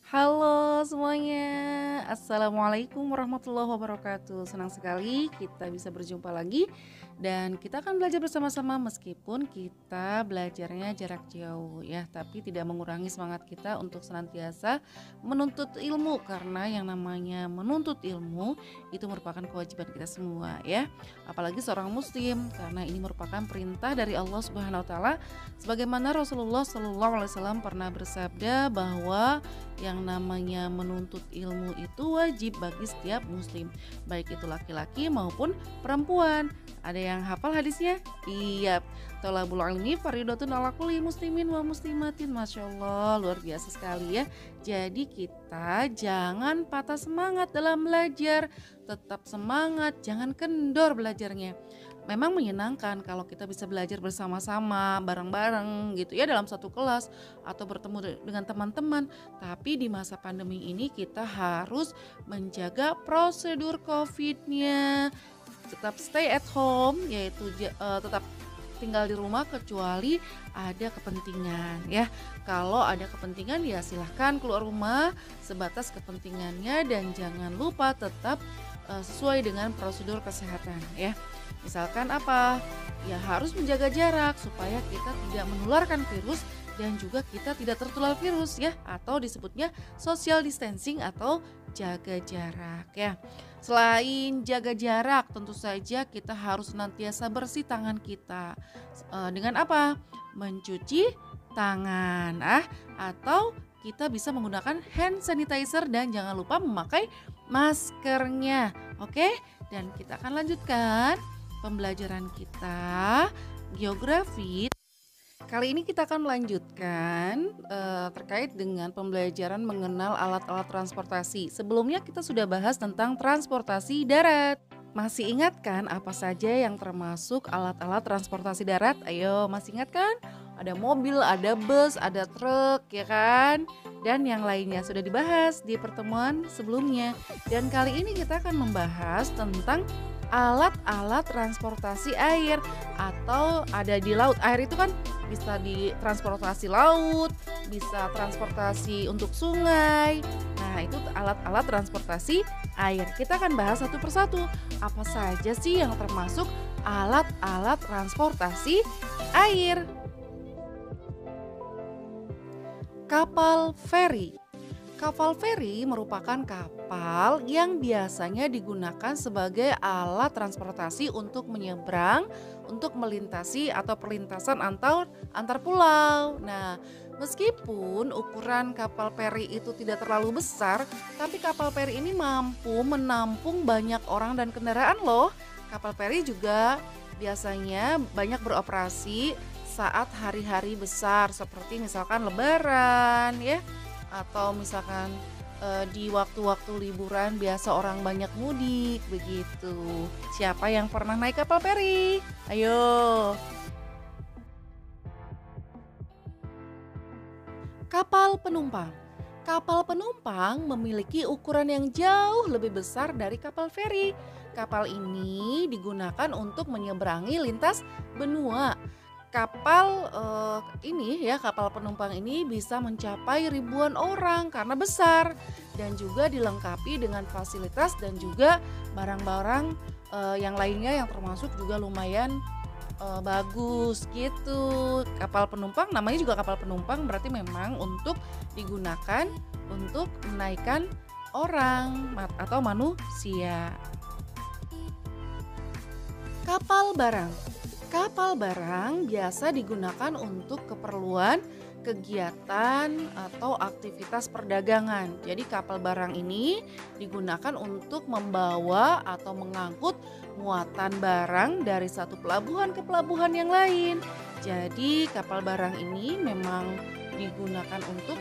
Halo semuanya, Assalamualaikum warahmatullahi wabarakatuh. Senang sekali kita bisa berjumpa lagi dan kita akan belajar bersama-sama meskipun kita belajarnya jarak jauh ya, tapi tidak mengurangi semangat kita untuk senantiasa menuntut ilmu karena yang namanya menuntut ilmu itu merupakan kewajiban kita semua ya. Apalagi seorang muslim karena ini merupakan perintah dari Allah Subhanahu wa taala sebagaimana Rasulullah SAW pernah bersabda bahwa yang namanya menuntut ilmu itu wajib bagi setiap muslim, baik itu laki-laki maupun perempuan. Ada yang hafal hadisnya? Iya. Thalabul ilmi fardhatun ala kulli muslimin wa muslimatin. Masya Allah, luar biasa sekali ya. Jadi kita jangan patah semangat dalam belajar, tetap semangat, jangan kendor belajarnya. Memang menyenangkan kalau kita bisa belajar bersama-sama, bareng-bareng gitu ya dalam satu kelas atau bertemu dengan teman-teman. Tapi di masa pandemi ini kita harus menjaga prosedur COVID-nya, tetap stay at home, yaitu tetap tinggal di rumah kecuali ada kepentingan ya. Kalau ada kepentingan ya silahkan keluar rumah sebatas kepentingannya dan jangan lupa tetap sesuai dengan prosedur kesehatan ya. Misalkan apa? Ya harus menjaga jarak supaya kita tidak menularkan virus dan juga kita tidak tertular virus ya, atau disebutnya social distancing atau jaga jarak ya. Selain jaga jarak, tentu saja kita harus senantiasa bersih tangan kita. Dengan apa? Mencuci tangan atau kita bisa menggunakan hand sanitizer dan jangan lupa memakai maskernya. Oke? Dan kita akan lanjutkan pembelajaran kita geografi. Kali ini kita akan melanjutkan terkait dengan pembelajaran mengenal alat-alat transportasi. Sebelumnya kita sudah bahas tentang transportasi darat. Masih ingat kan apa saja yang termasuk alat-alat transportasi darat? Ayo, masih ingat kan? Ada mobil, ada bus, ada truk, ya kan? Dan yang lainnya sudah dibahas di pertemuan sebelumnya. Dan kali ini kita akan membahas tentang alat-alat transportasi air atau ada di laut. Air itu kan bisa di transportasi laut, bisa transportasi untuk sungai. Nah, itu alat-alat transportasi air. Kita akan bahas satu persatu. Apa saja sih yang termasuk alat-alat transportasi air? Kapal feri. Kapal feri merupakan kapal yang biasanya digunakan sebagai alat transportasi untuk menyeberang, untuk melintasi atau perlintasan antar pulau. Nah, meskipun ukuran kapal feri itu tidak terlalu besar, tapi kapal feri ini mampu menampung banyak orang dan kendaraan loh. Kapal feri juga biasanya banyak beroperasi saat hari-hari besar seperti misalkan Lebaran ya, atau misalkan di waktu-waktu liburan biasa orang banyak mudik begitu. Siapa yang pernah naik kapal feri? Ayo. Kapal penumpang. Kapal penumpang memiliki ukuran yang jauh lebih besar dari kapal feri. Kapal ini digunakan untuk menyeberangi lintas benua. Kapal kapal penumpang ini bisa mencapai ribuan orang karena besar dan juga dilengkapi dengan fasilitas dan juga barang-barang yang lainnya yang termasuk juga lumayan bagus gitu. Kapal penumpang namanya juga kapal penumpang berarti memang untuk digunakan untuk menaikkan orang atau manusia. Kapal barang. Kapal barang biasa digunakan untuk keperluan kegiatan atau aktivitas perdagangan. Jadi kapal barang ini digunakan untuk membawa atau mengangkut muatan barang dari satu pelabuhan ke pelabuhan yang lain. Jadi kapal barang ini memang digunakan untuk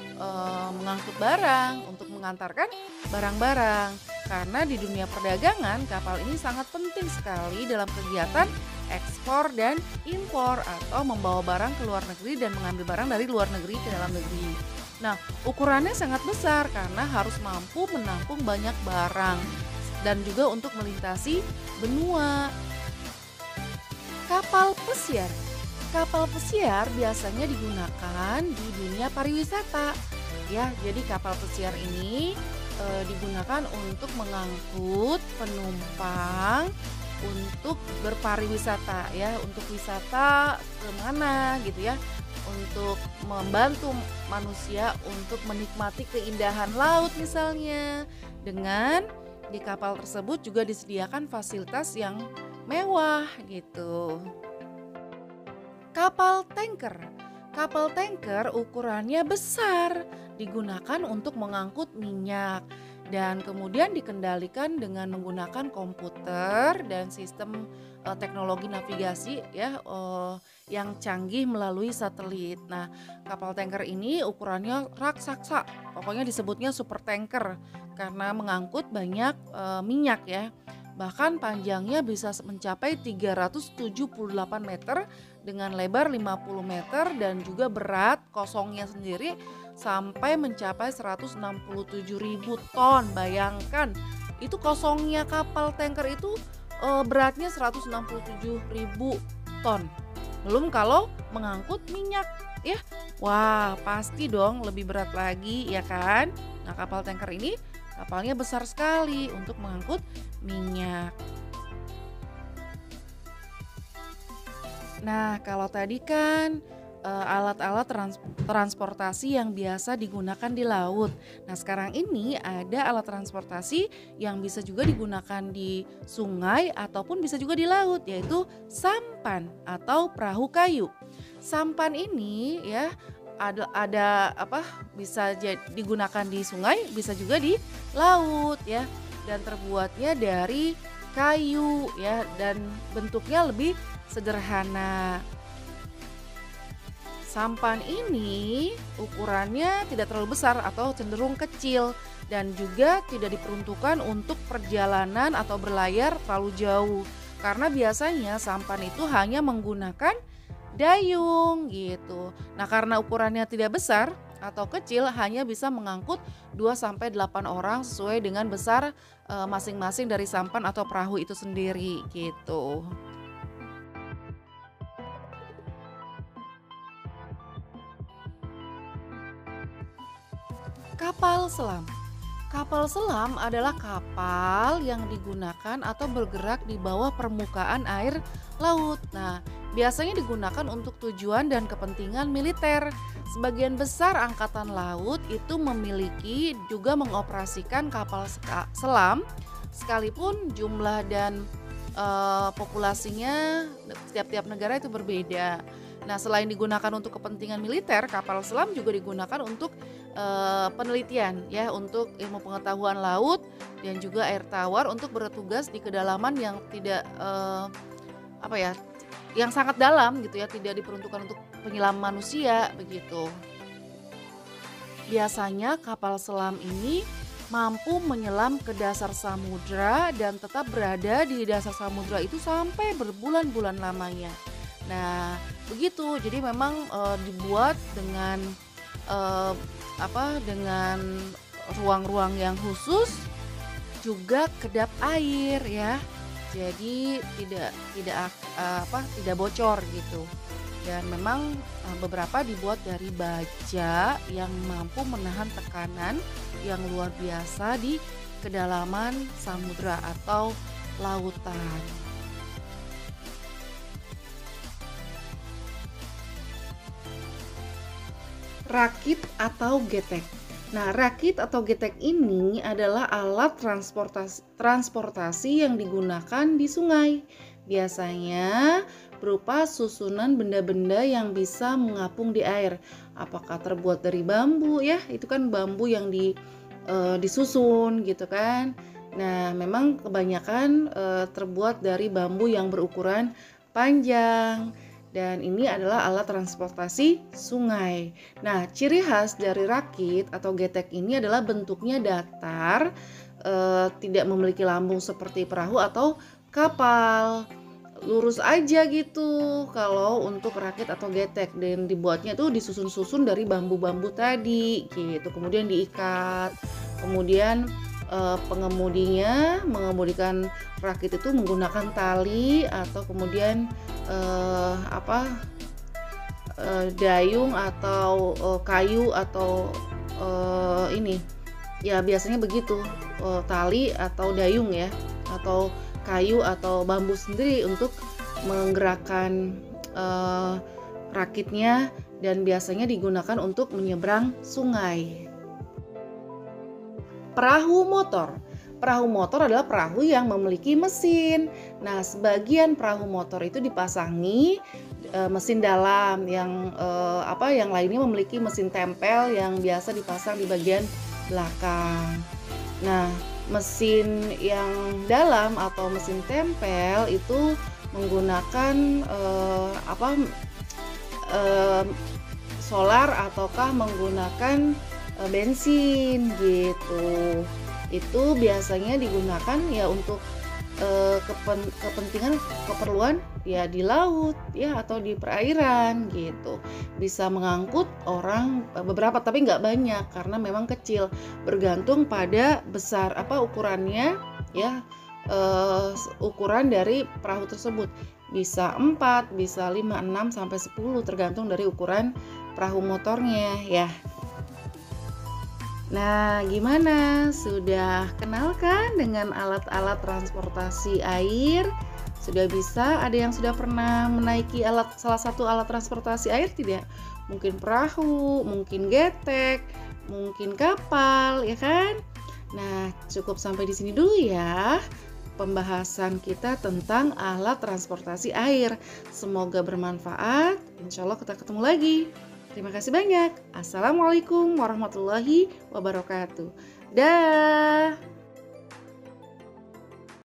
mengangkut barang, untuk mengantarkan barang-barang. Karena di dunia perdagangan kapal ini sangat penting sekali dalam kegiatan ekspor dan impor atau membawa barang ke luar negeri dan mengambil barang dari luar negeri ke dalam negeri. Nah, ukurannya sangat besar karena harus mampu menampung banyak barang dan juga untuk melintasi benua. Kapal pesiar. Kapal pesiar biasanya digunakan di dunia pariwisata. ya. Jadi kapal pesiar ini digunakan untuk mengangkut penumpang untuk berpariwisata ya, untuk wisata ke mana gitu ya, untuk membantu manusia untuk menikmati keindahan laut misalnya. Dengan di kapal tersebut juga disediakan fasilitas yang mewah gitu. Kapal tanker. Kapal tanker ukurannya besar, digunakan untuk mengangkut minyak dan kemudian dikendalikan dengan menggunakan komputer dan sistem teknologi navigasi ya, yang canggih melalui satelit. Nah, kapal tanker ini ukurannya raksasa. Pokoknya disebutnya super tanker karena mengangkut banyak minyak ya. Bahkan panjangnya bisa mencapai 378 meter dengan lebar 50 meter dan juga berat kosongnya sendiri sampai mencapai 167.000 ton. Bayangkan, itu kosongnya kapal tanker itu beratnya 167.000 ton. Belum kalau mengangkut minyak ya. Wah, pasti dong lebih berat lagi ya kan? Nah, kapal tanker ini kapalnya besar sekali untuk mengangkut minyak. Nah, kalau tadi kan alat-alat transportasi yang biasa digunakan di laut. Nah, sekarang ini ada alat transportasi yang bisa juga digunakan di sungai ataupun bisa juga di laut, yaitu sampan atau perahu kayu. Sampan ini ya ada bisa digunakan di sungai, bisa juga di laut ya, dan terbuatnya dari kayu ya, dan bentuknya lebih sederhana. Sampan ini ukurannya tidak terlalu besar atau cenderung kecil dan juga tidak diperuntukkan untuk perjalanan atau berlayar terlalu jauh, karena biasanya sampan itu hanya menggunakan dayung gitu. Nah, karena ukurannya tidak besar atau kecil, hanya bisa mengangkut 2-8 orang sesuai dengan besar masing-masing dari sampan atau perahu itu sendiri gitu. Kapal selam. Kapal selam adalah kapal yang digunakan atau bergerak di bawah permukaan air laut. Nah, biasanya digunakan untuk tujuan dan kepentingan militer. Sebagian besar angkatan laut itu memiliki juga mengoperasikan kapal selam, sekalipun jumlah dan populasinya setiap negara itu berbeda. Nah, selain digunakan untuk kepentingan militer, kapal selam juga digunakan untuk penelitian ya, untuk ilmu pengetahuan laut dan juga air tawar untuk bertugas di kedalaman yang tidak yang sangat dalam gitu ya, tidak diperuntukkan untuk penyelam manusia begitu. Biasanya kapal selam ini mampu menyelam ke dasar samudra dan tetap berada di dasar samudra itu sampai berbulan-bulan lamanya. Nah, begitu. Jadi memang dibuat dengan dengan ruang-ruang yang khusus, juga kedap air ya. Jadi tidak bocor gitu. Dan memang beberapa dibuat dari baja yang mampu menahan tekanan yang luar biasa di kedalaman samudra atau lautan. Rakit atau getek. Nah, rakit atau getek ini adalah alat transportasi yang digunakan di sungai. Biasanya berupa susunan benda-benda yang bisa mengapung di air. Apakah terbuat dari bambu ya? Itu kan bambu yang disusun gitu kan. Nah, memang kebanyakan terbuat dari bambu yang berukuran panjang. Dan ini adalah alat transportasi sungai. Nah, ciri khas dari rakit atau getek ini adalah bentuknya datar, tidak memiliki lambung seperti perahu atau kapal. Lurus aja gitu kalau untuk rakit atau getek, dan dibuatnya tuh disusun-susun dari bambu-bambu tadi gitu. Kemudian diikat. Kemudian mengemudikan rakit itu menggunakan tali atau kemudian dayung atau kayu atau ini ya biasanya begitu, tali atau dayung ya, atau kayu atau bambu sendiri untuk menggerakkan rakitnya, dan biasanya digunakan untuk menyeberang sungai. Perahu motor. Perahu motor adalah perahu yang memiliki mesin. Nah, sebagian perahu motor itu dipasangi mesin dalam, yang lainnya memiliki mesin tempel yang biasa dipasang di bagian belakang. Nah, mesin yang dalam atau mesin tempel itu menggunakan solar ataukah menggunakan bensin gitu. Itu biasanya digunakan ya untuk keperluan ya di laut ya atau di perairan gitu. Bisa mengangkut orang beberapa, tapi nggak banyak karena memang kecil, bergantung pada besar ukurannya ya, ukuran dari perahu tersebut. Bisa 4, bisa 5, 6 sampai 10 tergantung dari ukuran perahu motornya ya. Nah, gimana? Sudah kenal kan dengan alat-alat transportasi air? Sudah bisa? Ada yang sudah pernah menaiki salah satu alat transportasi air tidak? Mungkin perahu, mungkin getek, mungkin kapal, ya kan? Nah, cukup sampai di sini dulu ya pembahasan kita tentang alat transportasi air. Semoga bermanfaat. Insya Allah kita ketemu lagi. Terima kasih banyak. Assalamualaikum warahmatullahi wabarakatuh. Dah.